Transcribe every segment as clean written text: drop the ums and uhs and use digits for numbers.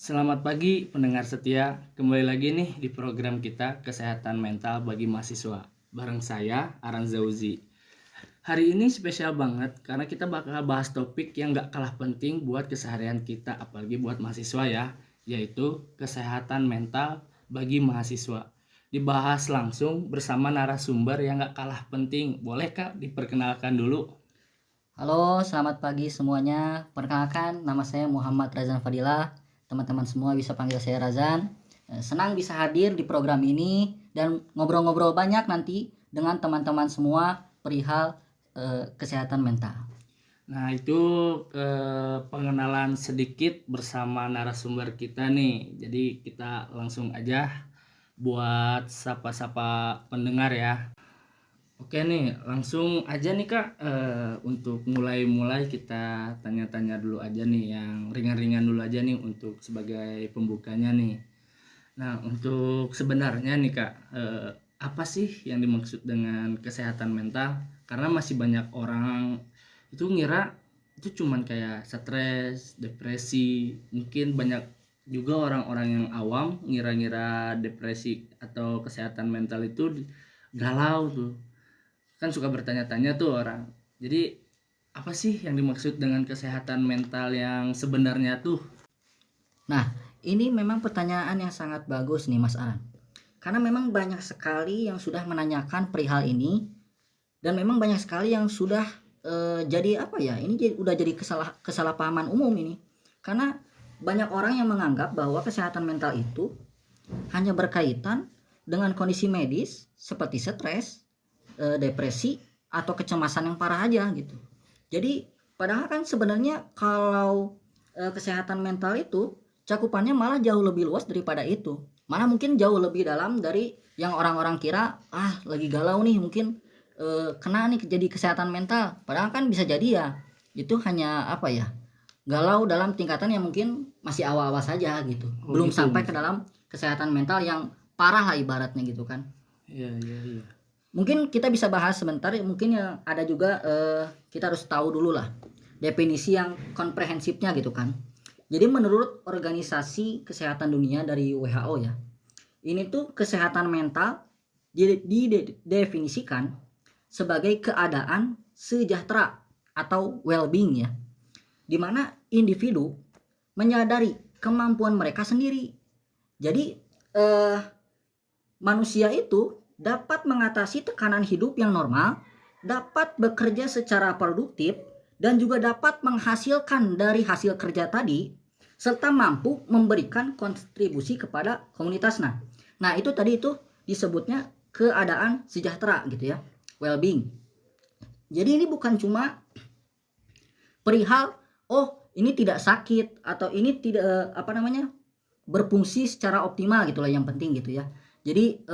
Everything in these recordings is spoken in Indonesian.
Selamat pagi pendengar setia, kembali lagi nih di program kita Kesehatan Mental bagi Mahasiswa bareng saya Aran Zauzi. Hari ini spesial banget karena kita bakal bahas topik yang gak kalah penting buat keseharian kita, apalagi buat mahasiswa ya, yaitu kesehatan mental bagi mahasiswa. Dibahas langsung bersama narasumber yang gak kalah penting. Boleh Kak diperkenalkan dulu? Halo, selamat pagi semuanya. Perkenalkan, nama saya Muhammad Razan Fadilah. Teman-teman semua bisa panggil saya Razan. Senang bisa hadir di program ini dan ngobrol-ngobrol banyak nanti dengan teman-teman semua perihal kesehatan mental. Nah itu pengenalan sedikit bersama narasumber kita nih. Jadi kita langsung aja buat sapa-sapa pendengar ya. Oke nih langsung aja nih Kak, untuk mulai kita tanya-tanya dulu aja nih yang ringan-ringan dulu aja nih untuk sebagai pembukanya nih. Nah untuk sebenarnya nih Kak, apa sih yang dimaksud dengan kesehatan mental? Karena masih banyak orang itu ngira itu cuman kayak stres, depresi. Mungkin banyak juga orang-orang yang awam ngira-ngira depresi atau kesehatan mental itu galau tuh. Kan suka bertanya-tanya tuh orang. Jadi apa sih yang dimaksud dengan kesehatan mental yang sebenarnya tuh? Nah, ini memang pertanyaan yang sangat bagus nih Mas Aran. Karena memang banyak sekali yang sudah menanyakan perihal ini dan memang banyak sekali yang sudah jadi apa ya? Ini udah jadi kesalahpahaman umum ini. Karena banyak orang yang menganggap bahwa kesehatan mental itu hanya berkaitan dengan kondisi medis seperti stres, depresi atau kecemasan yang parah aja gitu. Jadi padahal kan sebenarnya kalau kesehatan mental itu cakupannya malah jauh lebih luas daripada itu. Malah mungkin jauh lebih dalam dari yang orang-orang kira, lagi galau nih mungkin kena nih jadi kesehatan mental. Padahal kan bisa jadi ya itu hanya apa ya? Galau dalam tingkatan yang mungkin masih awal-awal saja gitu. Oh Belum gitu. sampai ke dalam kesehatan mental yang parah lah ibaratnya gitu kan. Iya, iya, iya. Mungkin kita bisa bahas sebentar, mungkin yang ada juga kita harus tahu dulu lah definisi yang komprehensifnya gitu kan. Jadi menurut Organisasi Kesehatan Dunia dari WHO ya, ini tuh kesehatan mental didefinisikan sebagai keadaan sejahtera atau well-being ya, di mana individu menyadari kemampuan mereka sendiri. Jadi manusia itu dapat mengatasi tekanan hidup yang normal, dapat bekerja secara produktif, dan juga dapat menghasilkan dari hasil kerja tadi, serta mampu memberikan kontribusi kepada komunitas. Nah itu tadi itu disebutnya keadaan sejahtera gitu ya, well-being. Jadi ini bukan cuma perihal ini tidak sakit atau ini tidak berfungsi secara optimal gitulah yang penting gitu ya. Jadi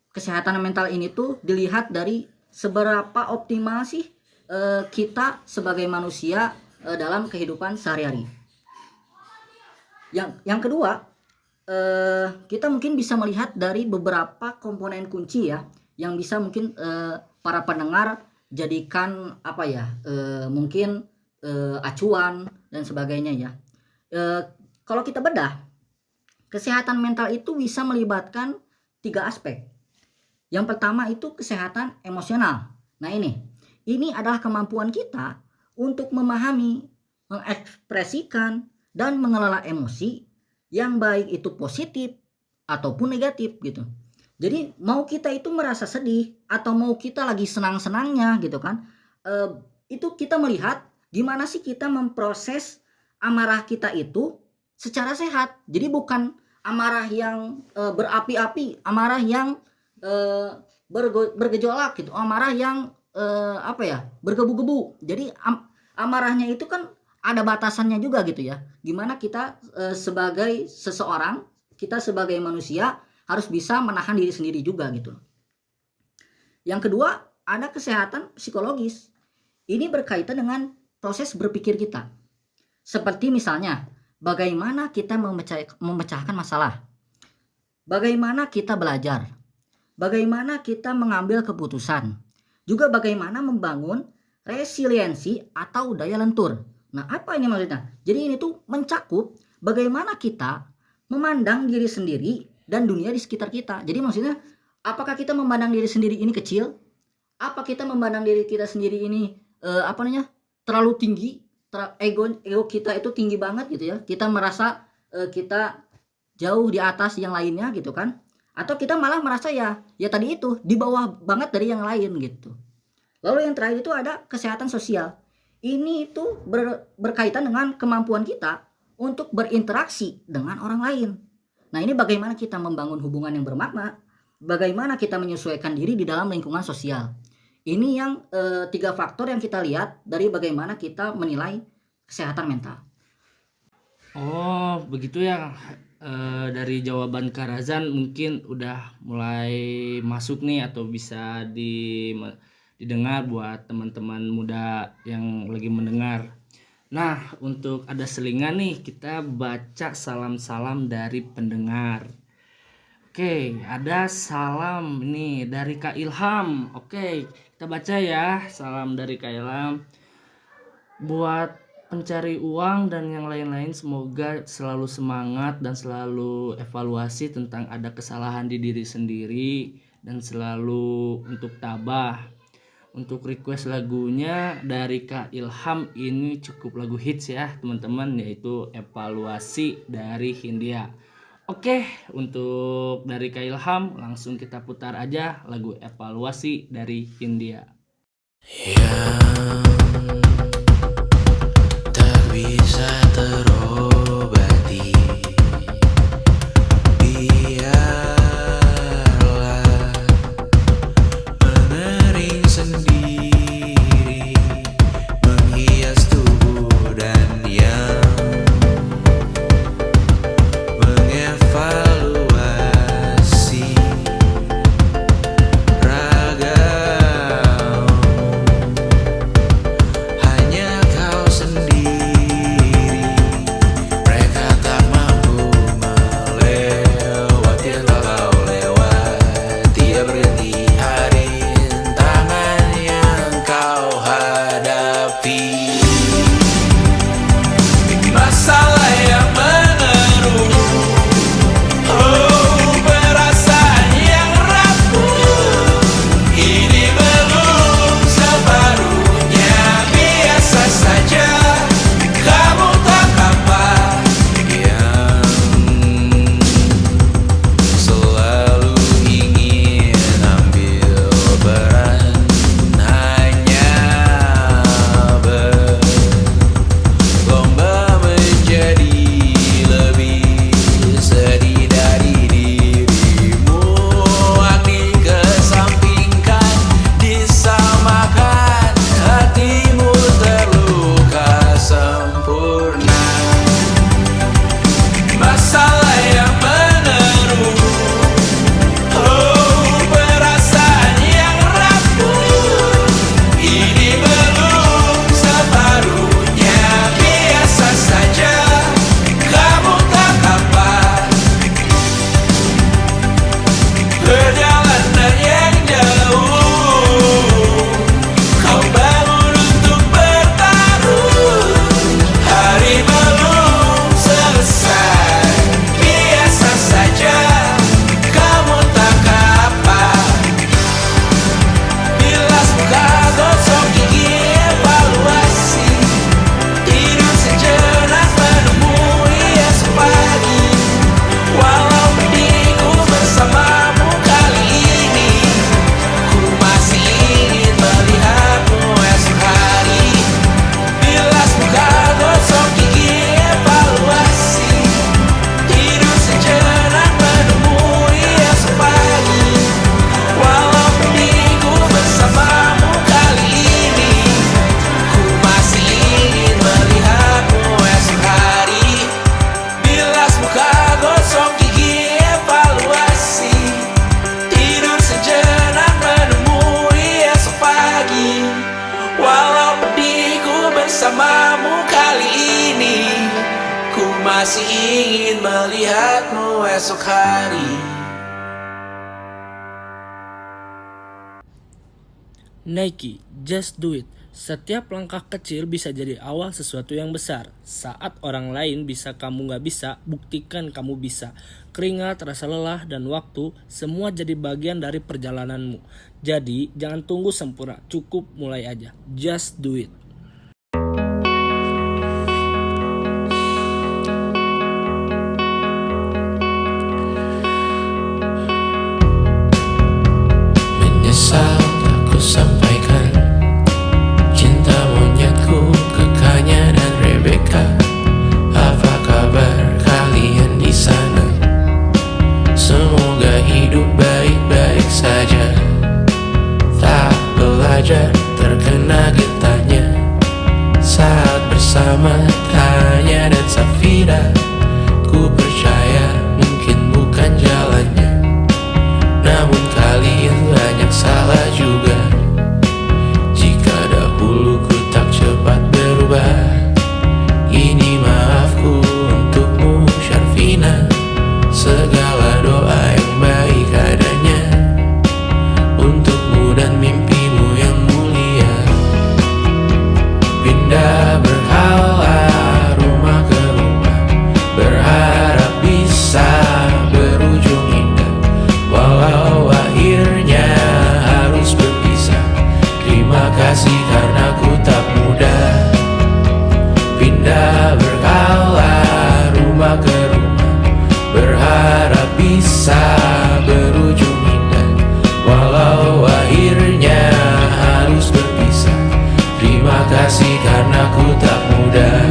kesehatan mental ini tuh dilihat dari seberapa optimal sih kita sebagai manusia dalam kehidupan sehari-hari. Yang kedua, kita mungkin bisa melihat dari beberapa komponen kunci ya, yang bisa mungkin para pendengar jadikan mungkin acuan dan sebagainya ya. Kalau kita bedah, kesehatan mental itu bisa melibatkan 3 aspek. Yang pertama itu kesehatan emosional. Nah ini adalah kemampuan kita untuk memahami, mengekspresikan, dan mengelola emosi yang baik itu positif ataupun negatif gitu. Jadi mau kita itu merasa sedih atau mau kita lagi senang-senangnya gitu kan, itu kita melihat gimana sih kita memproses amarah kita itu secara sehat. Jadi bukan amarah yang berapi-api, amarah yang bergejolak gitu, amarah yang bergebu-gebu. Jadi amarahnya itu kan ada batasannya juga gitu ya. Gimana kita sebagai seseorang, kita sebagai manusia harus bisa menahan diri sendiri juga gitu. Yang kedua, ada kesehatan psikologis. Ini berkaitan dengan proses berpikir kita. Seperti misalnya, bagaimana kita memecahkan masalah, bagaimana kita belajar, bagaimana kita mengambil keputusan, juga bagaimana membangun resiliensi atau daya lentur. Nah, apa ini maksudnya? Jadi ini tuh mencakup bagaimana kita memandang diri sendiri dan dunia di sekitar kita. Jadi maksudnya, apakah kita memandang diri sendiri ini kecil? Apa kita memandang diri kita sendiri ini terlalu tinggi? Ego kita itu tinggi banget gitu ya. Kita merasa kita jauh di atas yang lainnya gitu kan? Atau kita malah merasa ya tadi itu di bawah banget dari yang lain gitu. Lalu yang terakhir itu ada kesehatan sosial. Ini itu berkaitan dengan kemampuan kita untuk berinteraksi dengan orang lain. Nah, ini bagaimana kita membangun hubungan yang bermakna, bagaimana kita menyesuaikan diri di dalam lingkungan sosial. Ini yang 3 faktor yang kita lihat dari bagaimana kita menilai kesehatan mental. Oh, begitu ya. Dari jawaban Karazan mungkin udah mulai masuk nih atau bisa didengar buat teman-teman muda yang lagi mendengar. Nah, untuk ada selingan nih, kita baca salam-salam dari pendengar. Oke, ada salam nih dari Kak Ilham. Oke, kita baca ya salam dari Kak Ilham. Buat pencari uang dan yang lain-lain, semoga selalu semangat dan selalu evaluasi tentang ada kesalahan di diri sendiri dan selalu untuk tabah. Untuk request lagunya dari Kak Ilham, ini cukup lagu hits ya teman-teman, yaitu Evaluasi dari Hindia. Oke, untuk dari Kak Ilham langsung kita putar aja lagu Evaluasi dari Hindia. Bisa terobati, biarlah mengering sendiri, menghias tubuh dan yang mengevaluasi ragam. Hanya kau sendiri, masih ingin melihatmu esok hari. Nike, just do it. Setiap langkah kecil bisa jadi awal sesuatu yang besar. Saat orang lain bisa, kamu gak bisa, buktikan kamu bisa. Keringat, rasa lelah, dan waktu, semua jadi bagian dari perjalananmu. Jadi, jangan tunggu sempurna, cukup mulai aja. Just do it. Menyesal tak ku sampaikan cinta monyetku ke Kanya dan Rebecca. Apa kabar kalian di sana? Semoga hidup baik-baik saja. Tak belajar terkena getahnya saat bersama Tanya dan Safira. Ku percaya mungkin bukan jalannya, namun kalian banyak salah juga. Jika dahulu ku tak cepat berubah, ini maafku untukmu Syarfina. Segala doa yang baik adanya untukmu dan mimpimu yang mulia. Pindah berhala rumah ke rumah, berharap bisa berujung indah. Walau akhirnya harus berpisah, terima kasih karena ku tak mudah. Pindah berkala rumah ke rumah, berharap bisa berujung indah. Walau akhirnya harus berpisah, terima kasih karena ku tak mudah.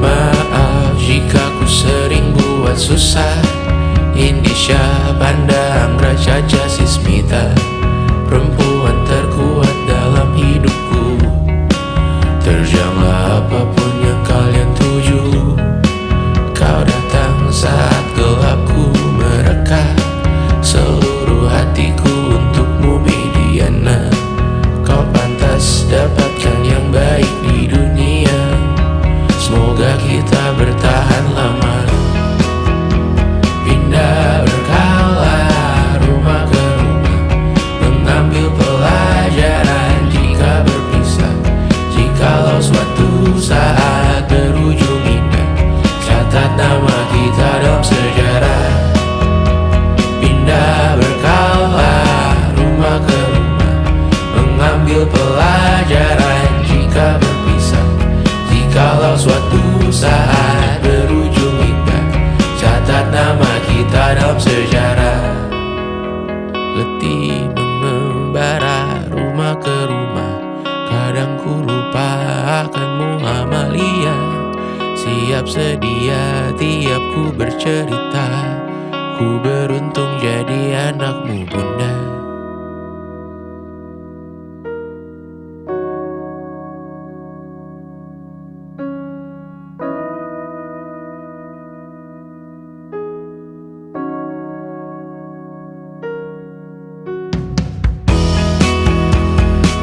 Maaf jika ku sering buat susah. Indisha, Banda, Anggra, Caca, Sismita, perempuan terkuat dalam hidupku. Terjanglah apapun yang kalian tuju. Kau datang saat gelapku mereka. Seluruh hatiku untukmu Mediana. Kau pantas dapatkan yang baik di dunia. Semoga kita bertahan lama. Pindah berkala rumah ke rumah, mengambil pelajaran jika berpisah. Jikalau suatu saat berujung indah, catat nama kita dalam sejarah. Pindah berkala rumah ke rumah, mengambil pelajaran jika berpisah. Jikalau suatu saat berujung indah, catat nama kita dalam sejarah. Letih mengembara rumah ke rumah, kadang ku lupa akanmu Amalia. Siap sedia tiap ku bercerita, ku beruntung jadi anakmu bunda.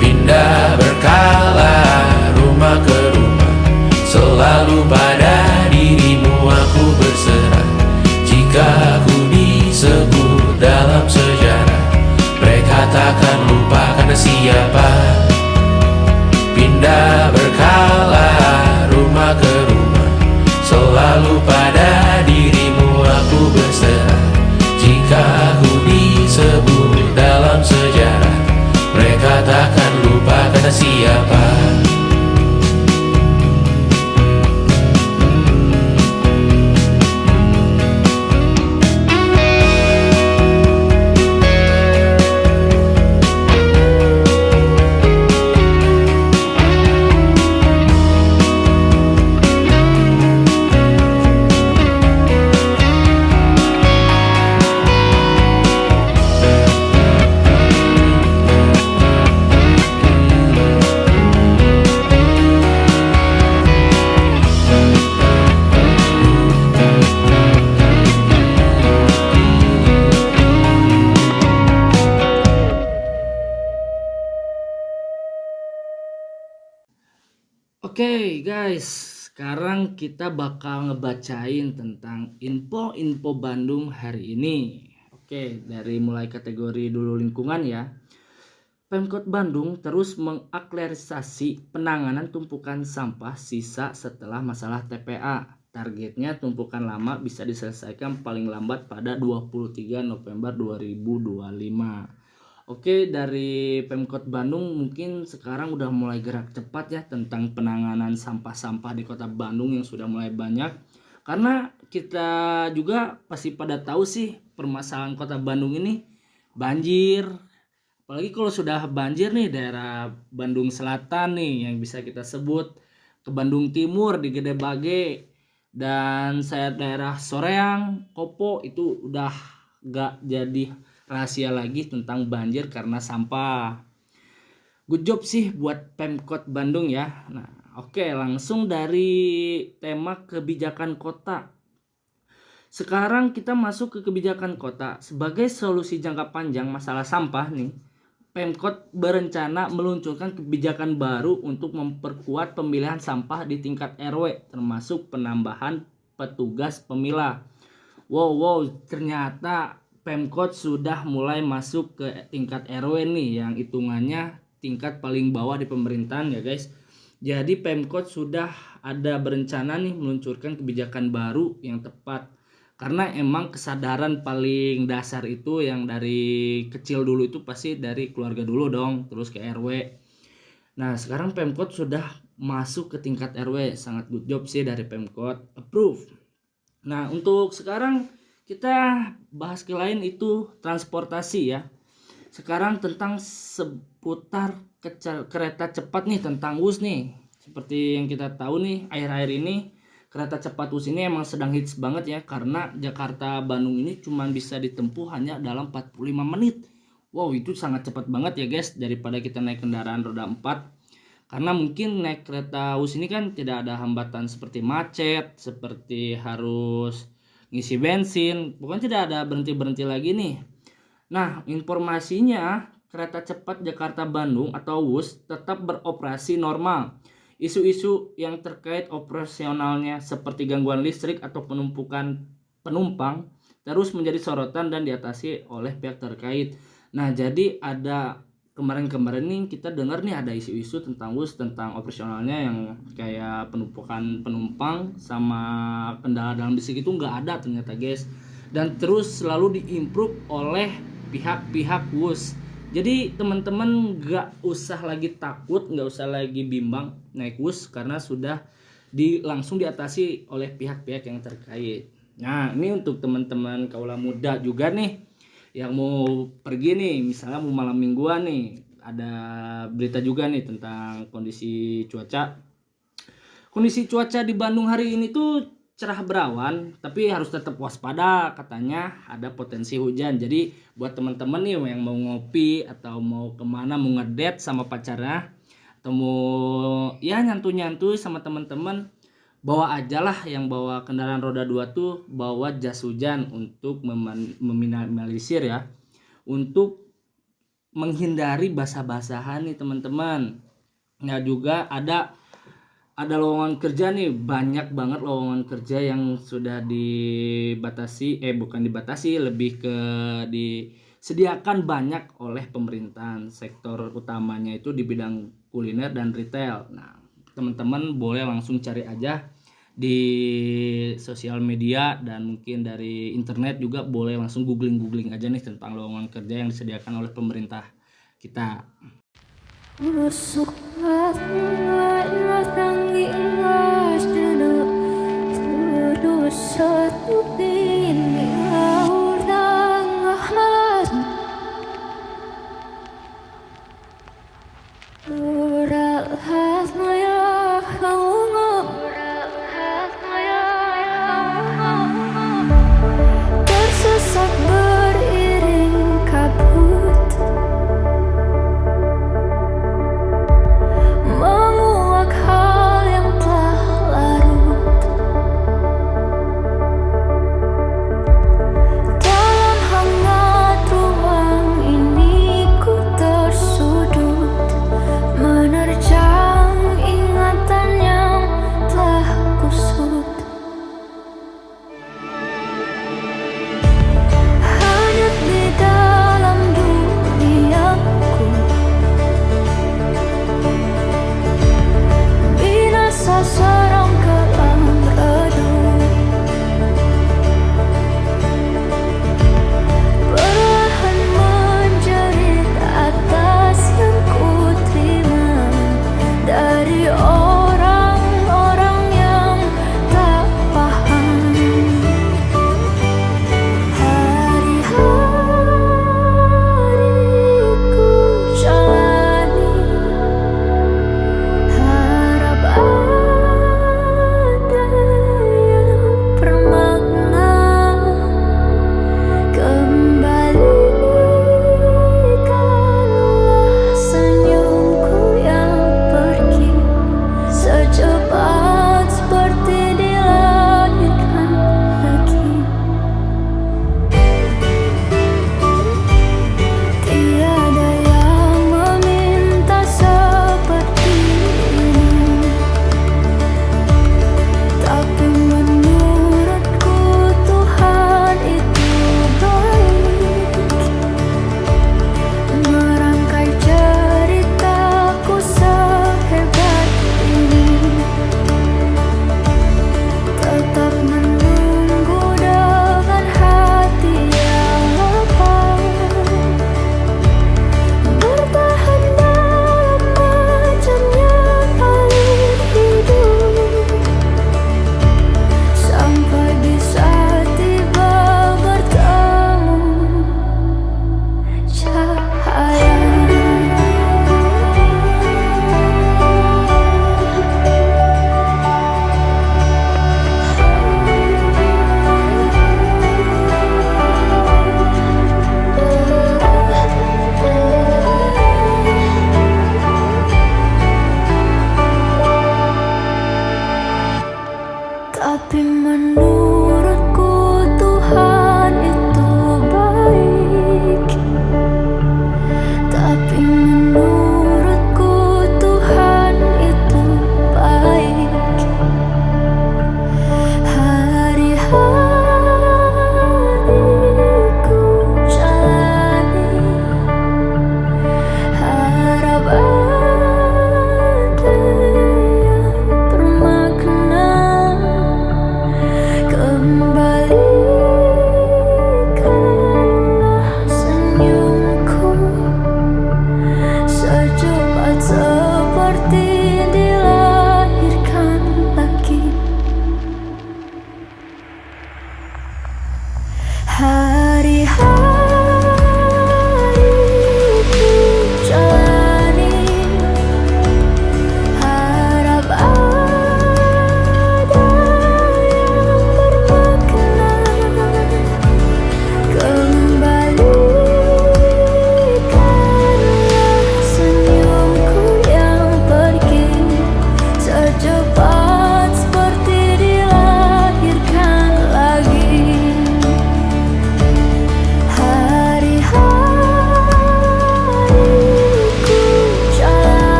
Pindah berkala rumah ke rumah, selalu pada dirimu aku berserah. Jika aku disebut dalam sejarah, mereka takkan lupa karena siapa. Pindah berkala rumah ke rumah, selalu pada dirimu aku berserah. Jika aku disebut dalam sejarah, mereka takkan lupa kata siapa. Oke guys, sekarang kita bakal ngebacain tentang info-info Bandung hari ini. Oke, dari mulai kategori dulu lingkungan ya. Pemkot Bandung terus mengakselerasi penanganan tumpukan sampah sisa setelah masalah TPA. Targetnya tumpukan lama bisa diselesaikan paling lambat pada 23 November 2025. Oke, dari Pemkot Bandung mungkin sekarang udah mulai gerak cepat ya tentang penanganan sampah-sampah di Kota Bandung yang sudah mulai banyak. Karena kita juga pasti pada tahu sih permasalahan Kota Bandung ini banjir. Apalagi kalau sudah banjir nih daerah Bandung Selatan nih yang bisa kita sebut, ke Bandung Timur di Gede Bage, dan saya daerah Soreang, Kopo itu udah gak jadi rahasia lagi tentang banjir karena sampah. Good job sih buat Pemkot Bandung ya. Nah, oke, langsung dari tema kebijakan kota. Sekarang kita masuk ke kebijakan kota. Sebagai solusi jangka panjang masalah sampah nih, Pemkot berencana meluncurkan kebijakan baru untuk memperkuat pemilihan sampah di tingkat RW, termasuk penambahan petugas pemilah. Wow, ternyata Pemkot sudah mulai masuk ke tingkat RW nih, yang hitungannya tingkat paling bawah di pemerintahan ya guys. Jadi Pemkot sudah ada berencana nih meluncurkan kebijakan baru yang tepat. Karena emang kesadaran paling dasar itu yang dari kecil dulu itu pasti dari keluarga dulu dong, terus ke RW. Nah, sekarang Pemkot sudah masuk ke tingkat RW. Sangat good job sih dari Pemkot, approve. Nah, untuk sekarang kita bahas ke lain itu transportasi ya. Sekarang tentang seputar kereta cepat nih, tentang WUS nih. Seperti yang kita tahu nih, akhir-akhir ini kereta cepat WUS ini emang sedang hits banget ya, karena Jakarta Bandung ini cuma bisa ditempuh hanya dalam 45 menit. Wow, itu sangat cepat banget ya guys, daripada kita naik kendaraan roda 4. Karena mungkin naik kereta WUS ini kan tidak ada hambatan seperti macet, seperti harus ngisi bensin, pokoknya tidak ada berhenti-berhenti lagi nih. Nah, informasinya kereta cepat Jakarta Bandung atau WUS tetap beroperasi normal. Isu-isu yang terkait operasionalnya seperti gangguan listrik atau penumpukan penumpang terus menjadi sorotan dan diatasi oleh pihak terkait. Nah, jadi ada kemarin-kemarin nih kita dengar nih ada isu-isu tentang WUS, tentang operasionalnya yang kayak penumpukan penumpang sama kendala dalam listrik itu nggak ada ternyata guys, dan terus selalu diimprove oleh pihak-pihak WUS. Jadi teman-teman nggak usah lagi takut, nggak usah lagi bimbang naik WUS karena sudah langsung diatasi oleh pihak-pihak yang terkait. Nah, ini untuk teman-teman kaula muda juga nih yang mau pergi nih, misalnya mau malam mingguan nih, ada berita juga nih tentang kondisi cuaca. Kondisi cuaca di Bandung hari ini tuh cerah berawan, tapi harus tetap waspada, katanya ada potensi hujan. Jadi buat teman-teman nih yang mau ngopi atau mau kemana, mau ngedate sama pacarnya, atau mau ya nyantuy-nyantuy sama teman-teman, bawa aja lah, yang bawa kendaraan roda 2 tuh bawa jas hujan untuk meminimalisir ya, untuk menghindari basah-basahan nih teman-teman. Nah, juga ada lowongan kerja nih, banyak banget lowongan kerja yang sudah dibatasi, bukan dibatasi, lebih ke disediakan banyak oleh pemerintahan. Sektor utamanya itu di bidang kuliner dan retail. Nah, teman-teman boleh langsung cari aja di sosial media, dan mungkin dari internet juga boleh langsung googling aja nih tentang lowongan kerja yang disediakan oleh pemerintah kita. Menerjang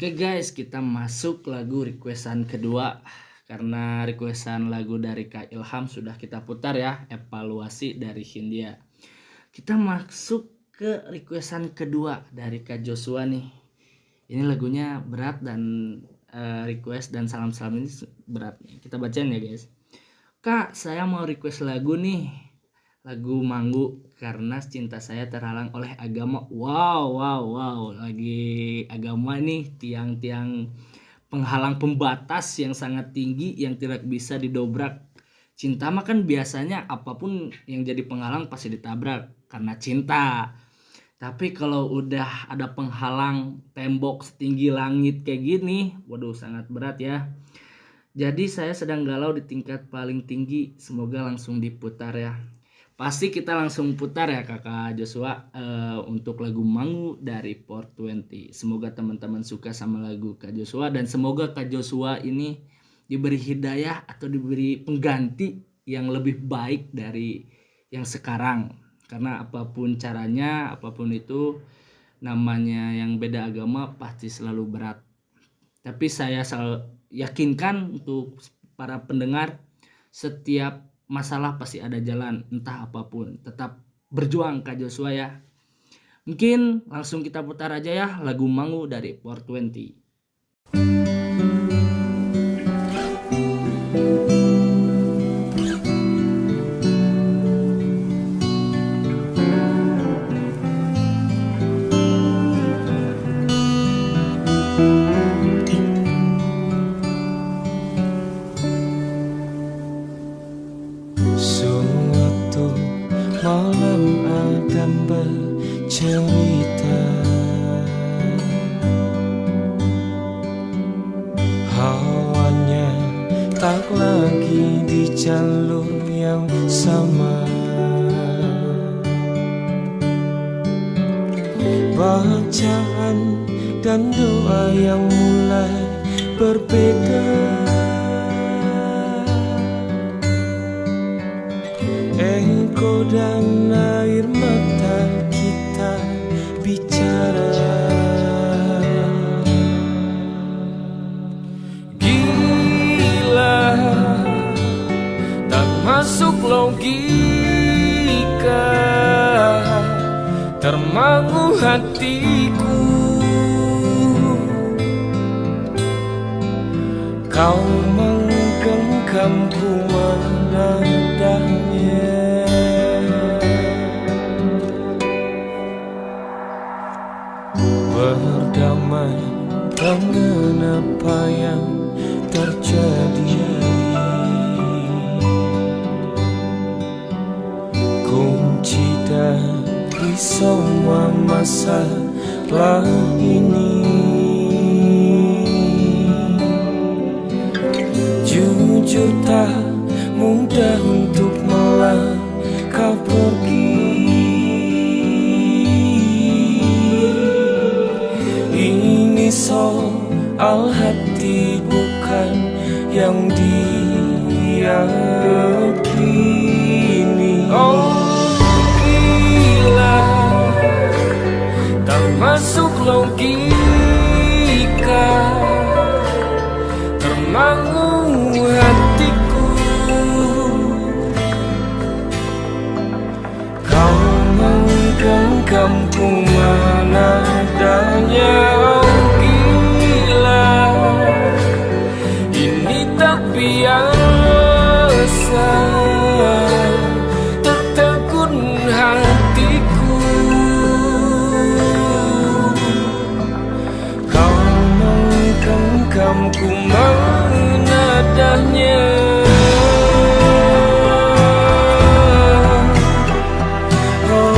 Oke guys, kita masuk lagu requestan kedua. Karena requestan lagu dari Kak Ilham sudah kita putar ya, evaluasi dari Hindia. Kita masuk ke requestan kedua dari Kak Joshua nih. Ini lagunya berat dan request dan salam-salam ini berat nih. Kita bacain ya guys. Kak, saya mau request lagu nih. Lagu Manggu karena cinta saya terhalang oleh agama. Wow. Lagi agama nih, tiang-tiang penghalang pembatas yang sangat tinggi yang tidak bisa didobrak. Cinta mah kan biasanya apapun yang jadi penghalang pasti ditabrak karena cinta. Tapi kalau udah ada penghalang tembok setinggi langit kayak gini, waduh sangat berat ya. Jadi saya sedang galau di tingkat paling tinggi. Semoga langsung diputar ya. Pasti kita langsung putar ya Kakak Joshua untuk lagu Manggu dari 420. Semoga teman-teman suka sama lagu Kak Joshua dan semoga Kak Joshua ini diberi hidayah atau diberi pengganti yang lebih baik dari yang sekarang. Karena apapun caranya, apapun itu namanya yang beda agama pasti selalu berat. Tapi saya selalu yakinkan untuk para pendengar, setiap masalah pasti ada jalan, entah apapun. Tetap berjuang Kak Joshua ya. Mungkin langsung kita putar aja ya lagu Manggu dari 420. Malam Adam bercerita, hawanya tak lagi di jalur yang sama. Bacaan dan doa yang mulai berbeda. Ego dan air mata kita bicara. Gila, tak masuk logika, termangu hatiku. Kau menggenggamku menadahnya. Berdamai dengan apa yang terjadi. Kunci dari semua masalah ini, jujur tak mudah untuk melangkah pergi. Ini soal hati bukan yang diyakini. Oh gila, tak masuk logika, termangu hatiku. Kau menggenggamku mana adanya. Oh gila, ini tak biasa, tertegun hatiku. Kau menggenggamku menadahnya. Oh,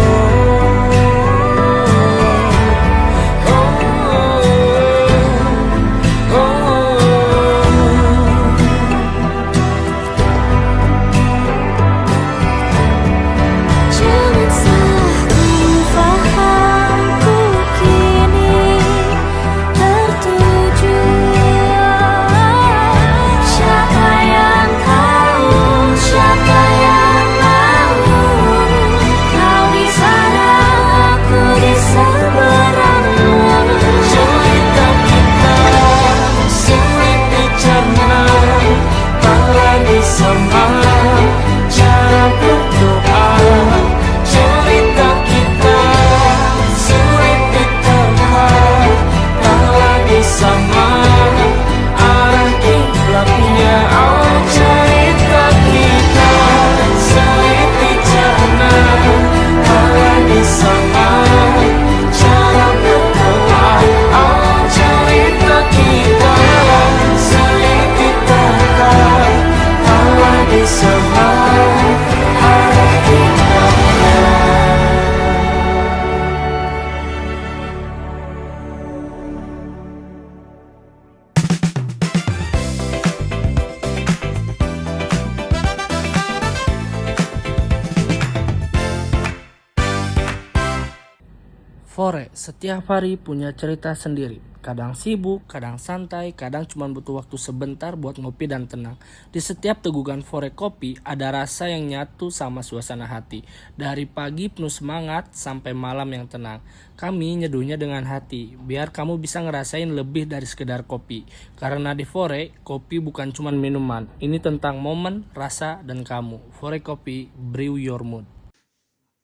Fore setiap hari punya cerita sendiri. Kadang sibuk, kadang santai, kadang cuma butuh waktu sebentar buat ngopi dan tenang. Di setiap tegukan Fore kopi ada rasa yang nyatu sama suasana hati. Dari pagi penuh semangat sampai malam yang tenang. Kami nyeduhnya dengan hati, biar kamu bisa ngerasain lebih dari sekedar kopi. Karena di Fore, kopi bukan cuma minuman. Ini tentang momen, rasa, dan kamu. Fore Kopi, brew your mood.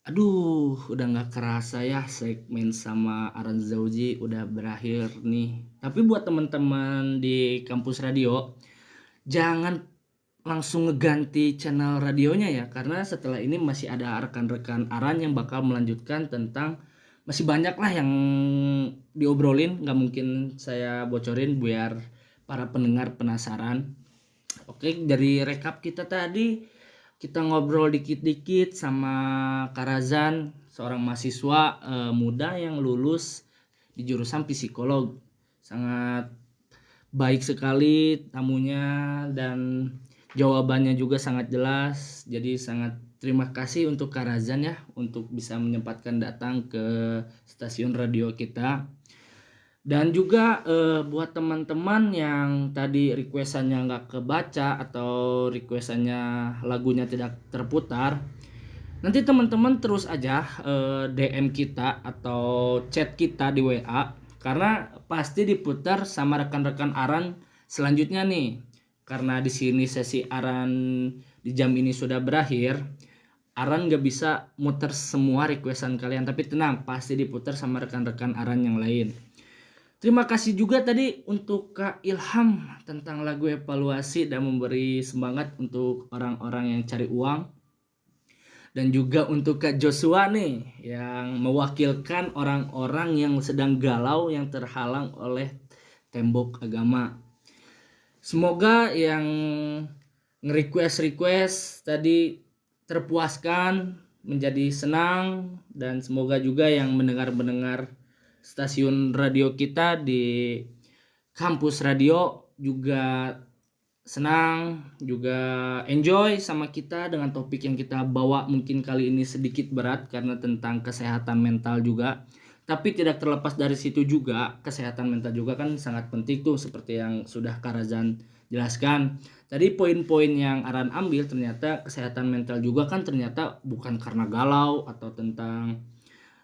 Aduh, udah nggak kerasa ya segmen sama Aran Zauji udah berakhir nih. Tapi buat teman-teman di kampus radio, jangan langsung ngeganti channel radionya ya, karena setelah ini masih ada rekan-rekan Aran yang bakal melanjutkan tentang masih banyak lah yang diobrolin, nggak mungkin saya bocorin biar para pendengar penasaran. Oke, dari rekap kita tadi kita ngobrol dikit-dikit sama Karazan, seorang mahasiswa muda yang lulus di jurusan psikolog. Sangat baik sekali tamunya dan jawabannya juga sangat jelas. Jadi sangat terima kasih untuk Karazan ya untuk bisa menyempatkan datang ke stasiun radio kita. Dan juga buat teman-teman yang tadi requestannya nggak kebaca atau requestannya lagunya tidak terputar, nanti teman-teman terus aja DM kita atau chat kita di WA, karena pasti diputar sama rekan-rekan Aran selanjutnya nih. Karena di sini sesi Aran di jam ini sudah berakhir, Aran nggak bisa muter semua requestan kalian, tapi tenang, pasti diputar sama rekan-rekan Aran yang lain. Terima kasih juga tadi untuk Kak Ilham tentang lagu evaluasi dan memberi semangat untuk orang-orang yang cari uang. Dan juga untuk Kak Joshua nih yang mewakilkan orang-orang yang sedang galau yang terhalang oleh tembok agama. Semoga yang nge-request tadi terpuaskan, menjadi senang, dan semoga juga yang mendengar stasiun radio kita di kampus radio juga senang, juga enjoy sama kita dengan topik yang kita bawa. Mungkin kali ini sedikit berat karena tentang kesehatan mental juga, tapi tidak terlepas dari situ juga kesehatan mental juga kan sangat penting tuh, seperti yang sudah Karazan jelaskan. Tadi poin-poin yang Aran ambil, ternyata kesehatan mental juga kan ternyata bukan karena galau atau tentang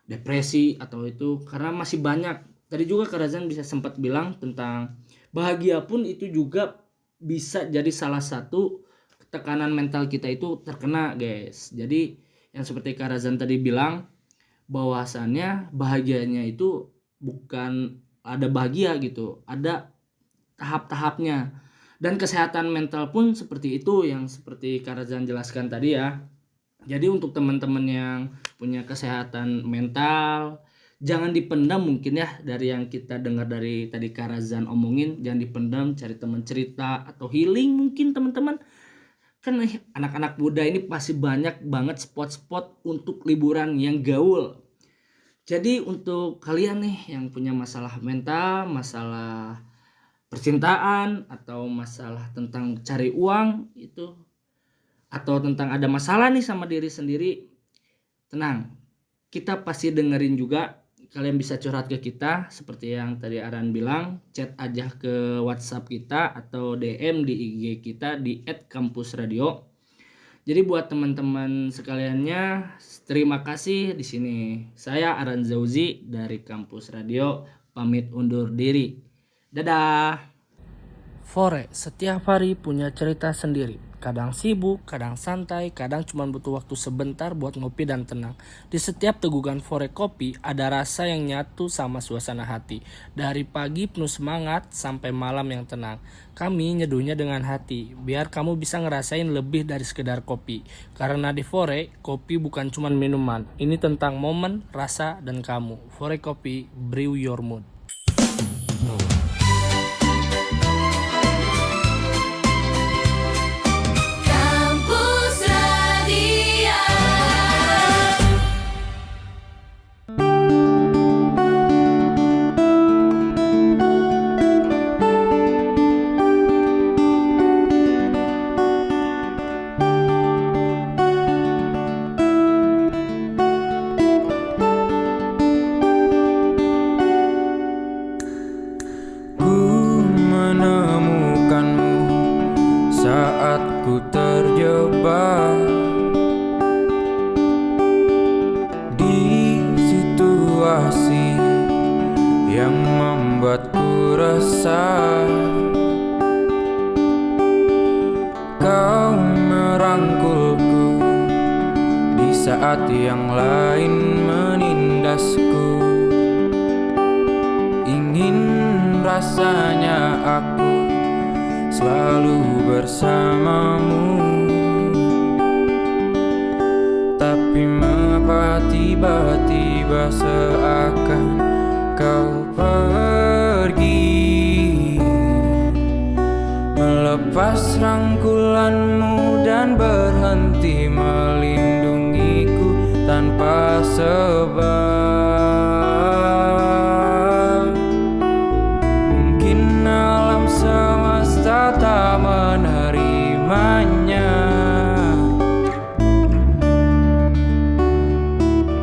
depresi atau itu, karena masih banyak. Tadi juga Karazan bisa sempat bilang tentang bahagia pun itu juga bisa jadi salah satu tekanan mental kita itu terkena, guys. Jadi yang seperti Karazan tadi bilang, bahwasannya bahagianya itu bukan ada bahagia gitu, ada tahap-tahapnya. Dan kesehatan mental pun seperti itu yang seperti Karazan jelaskan tadi ya. Jadi untuk teman-teman yang punya kesehatan mental, jangan dipendam mungkin ya, dari yang kita dengar dari tadi Karazan omongin, jangan dipendam, cari teman cerita atau healing mungkin teman-teman. Kan anak-anak muda ini pasti banyak banget spot-spot untuk liburan yang gaul. Jadi untuk kalian nih yang punya masalah mental, masalah percintaan atau masalah tentang cari uang itu, atau tentang ada masalah nih sama diri sendiri, tenang, kita pasti dengerin juga. Kalian bisa curhat ke kita seperti yang tadi Aran bilang, chat aja ke WhatsApp kita atau DM di IG kita di @kampusradio. Jadi buat teman-teman sekaliannya, terima kasih. Di sini saya Aran Zauji dari Kampus Radio pamit undur diri. Dadah. Fore setiap hari punya cerita sendiri. Kadang sibuk, kadang santai, kadang cuma butuh waktu sebentar buat ngopi dan tenang. Di setiap tegukan Fore kopi ada rasa yang nyatu sama suasana hati. Dari pagi penuh semangat sampai malam yang tenang. Kami nyeduhnya dengan hati, biar kamu bisa ngerasain lebih dari sekedar kopi. Karena di Fore, kopi bukan cuma minuman. Ini tentang momen, rasa, dan kamu. Fore Kopi, brew your mood. membuatku resah. Kau merangkulku di saat yang lain menindasku. Ingin rasanya aku selalu bersamamu, tapi mengapa tiba-tiba seakan kau pergi, melepas rangkulanmu dan berhenti melindungiku tanpa sebab. Mungkin alam semesta tak menerimanya,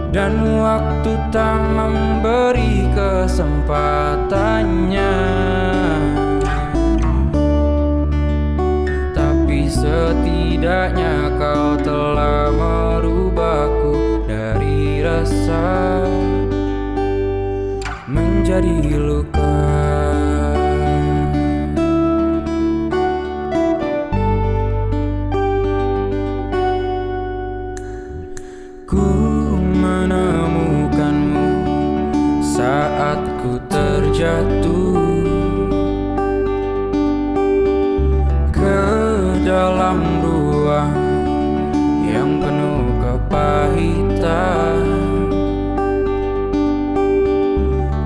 dan waktu tak memberi kesempatannya. Tapi setidaknya kau telah merubahku dari resah menjadi luka. Ku menemukanmu saat ku terjatuh ke dalam ruang yang penuh kepahitan.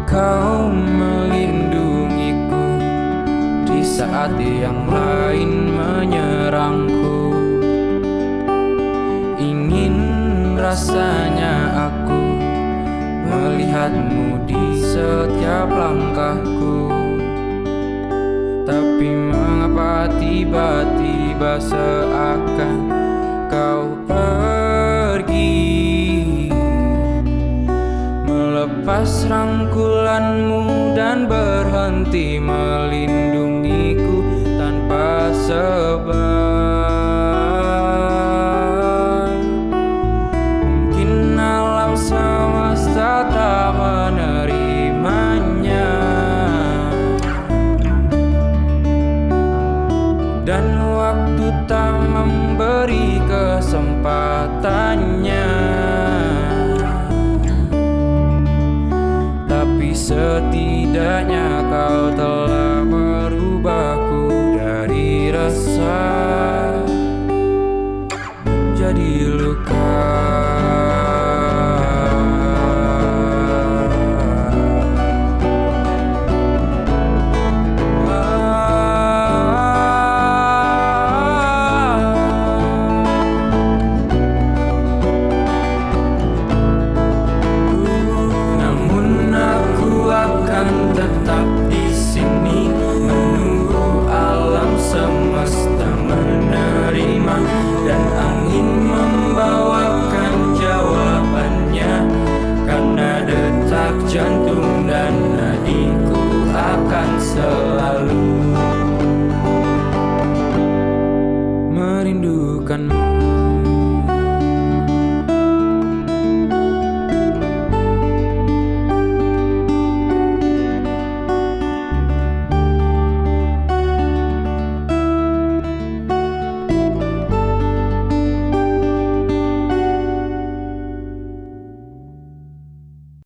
Kau melindungiku di saat yang lain menyerangku. Ingin rasanya aku melihatmu di setiap langkahku, tapi mengapa tiba-tiba seakan kau pergi, melepas rangkulanmu dan berhenti melindungiku tanpa sebab. Semesta tak menerimanya, dan waktu tak memberi kesempatannya. Tapi setidaknya kau telah merubahku dari resah menjadi luka. Tetap di sini menunggu alam semesta menerima, dan angin membawakan jawabannya, karena detak jantung dan nadiku akan selalu merindukanmu.